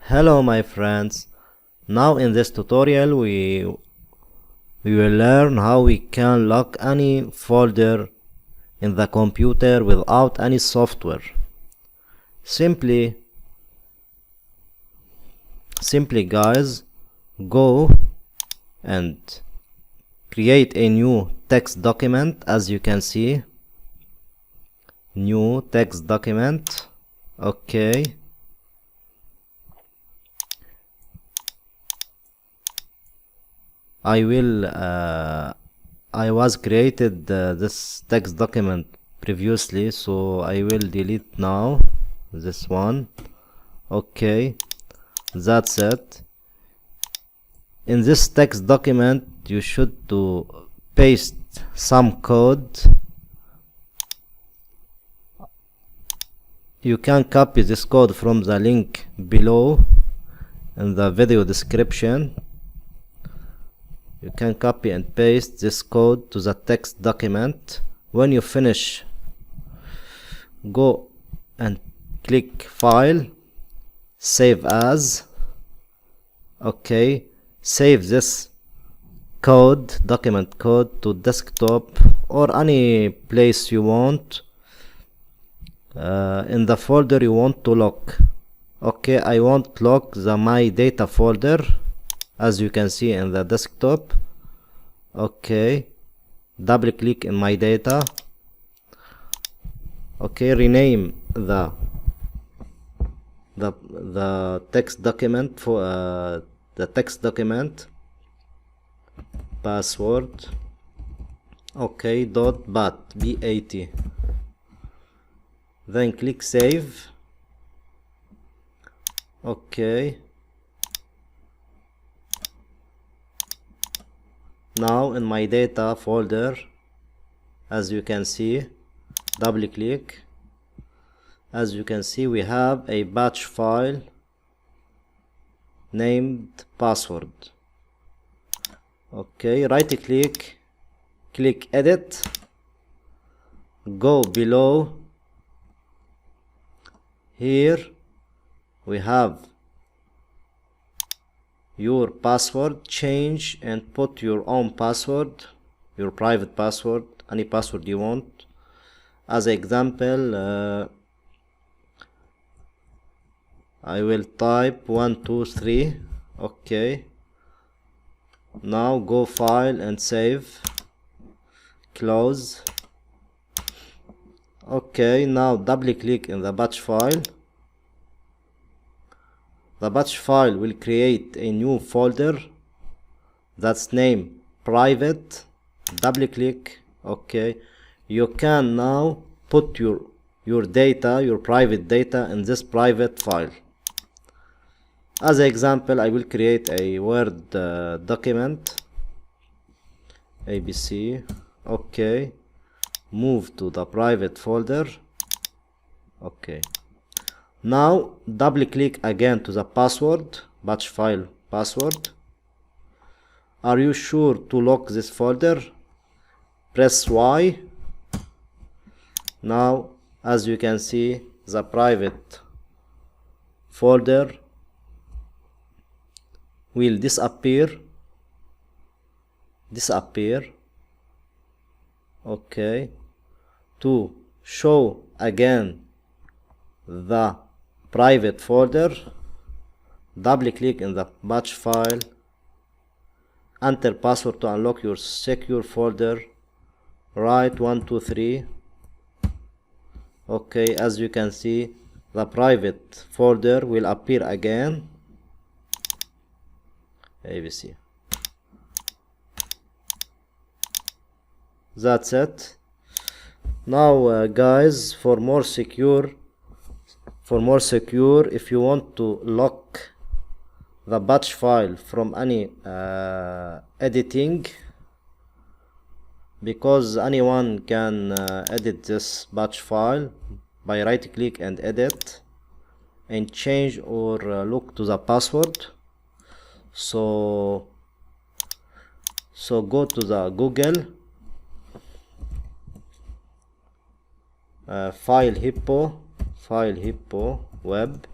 Hello my friends. Now in this tutorial we will learn how we can lock any folder in the computer without any software. Simply guys, go and create a new text document. As you can see, new text document. Okay, I was created this text document previously, so I will delete now this one. Okay, that's it. In this text document you should to paste some code. You can copy this code from the link below in the video description. You can copy and paste this code to the text document. When you finish, go and click File, Save As. Okay, save this code, document code, to desktop or any place you want in the folder you want to lock. Okay, I want to lock the My Data folder, as you can see in the desktop. Okay, double click in My Data. Okay, rename the text document for the text document password. Okay, .bat, B-A-T. Then click Save. Okay, now in My Data folder, as you can see, double click. As you can see, we have a batch file named password. Okay, right click, click Edit, go below. Here we have your password. Change and put your own password, your private password, any password you want. As an example, I will type 123. Okay, now go File and Save, close. Okay, now double click in the batch file. The batch file will create a new folder that's named private. Double click. Okay, you can now put your data, your private data, in this private file. As an example, I will create a Word document, ABC. Okay, move to the private folder. Okay, now double click again to the password, batch file password. Are you sure to lock this folder? Press Y. Now, as you can see, the private folder will disappear. Okay, to show again the private folder, double click in the batch file, enter password to unlock your secure folder, write 123. Okay, as you can see, the private folder will appear again, ABC. That's it. Now guys, for more secure, if you want to lock the batch file from any editing, because anyone can edit this batch file by right click and edit and change or look to the password. So go to the Google, file hippo web.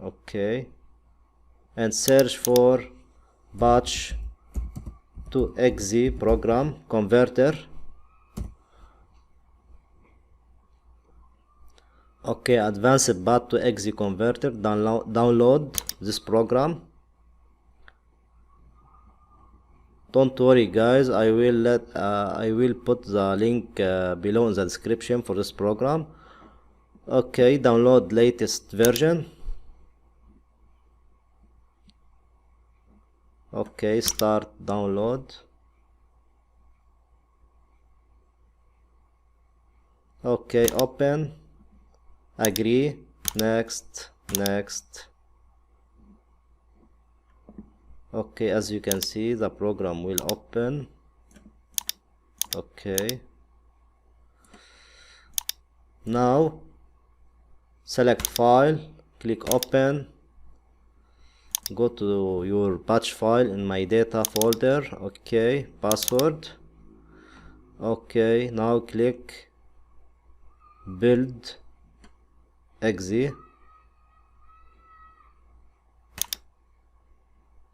okay, and search for batch to exe program converter. Okay, advanced batch to exe converter. Download this program. Don't worry guys, I will put the link below in the description for this program. Okay, download latest version. Okay, start download. Okay, open, agree, next. Okay, as you can see, the program will open. Okay, now select file, click open, go to your batch file in my data folder. Okay, password. Okay, now click build exe.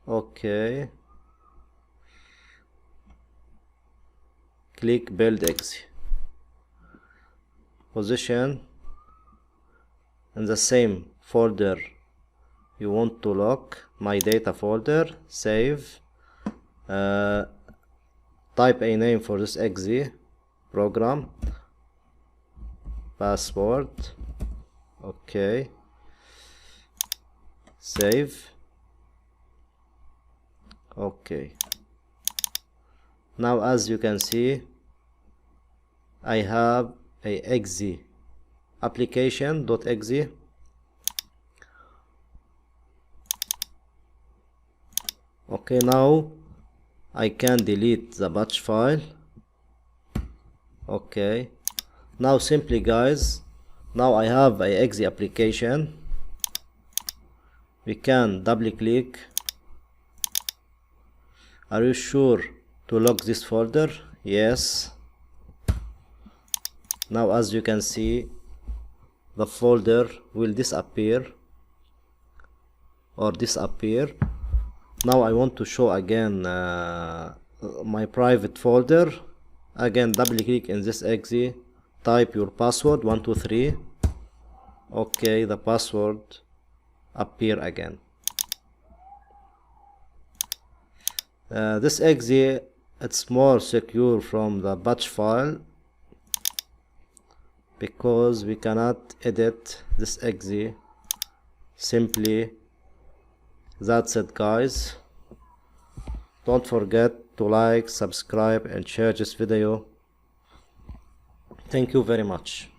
Okay, click build exe. Position in the same folder you want to lock, my data folder. Save. Type a name for this exe program. Password. Okay, save. Okay, now as you can see, I have a exe application.exe. Okay, now I can delete the batch file. Okay, now simply guys, now I have a exe application. We can double click. Are you sure to lock this folder? Yes. Now as you can see, the folder will disappear or disappear. Now I want to show again my private folder. Again, double click in this exe, type your password 123. Okay, the password appear again. This exe, it's more secure from the batch file because we cannot edit this exe. Simply, that's it guys. Don't forget to like, subscribe and share this video. Thank you very much.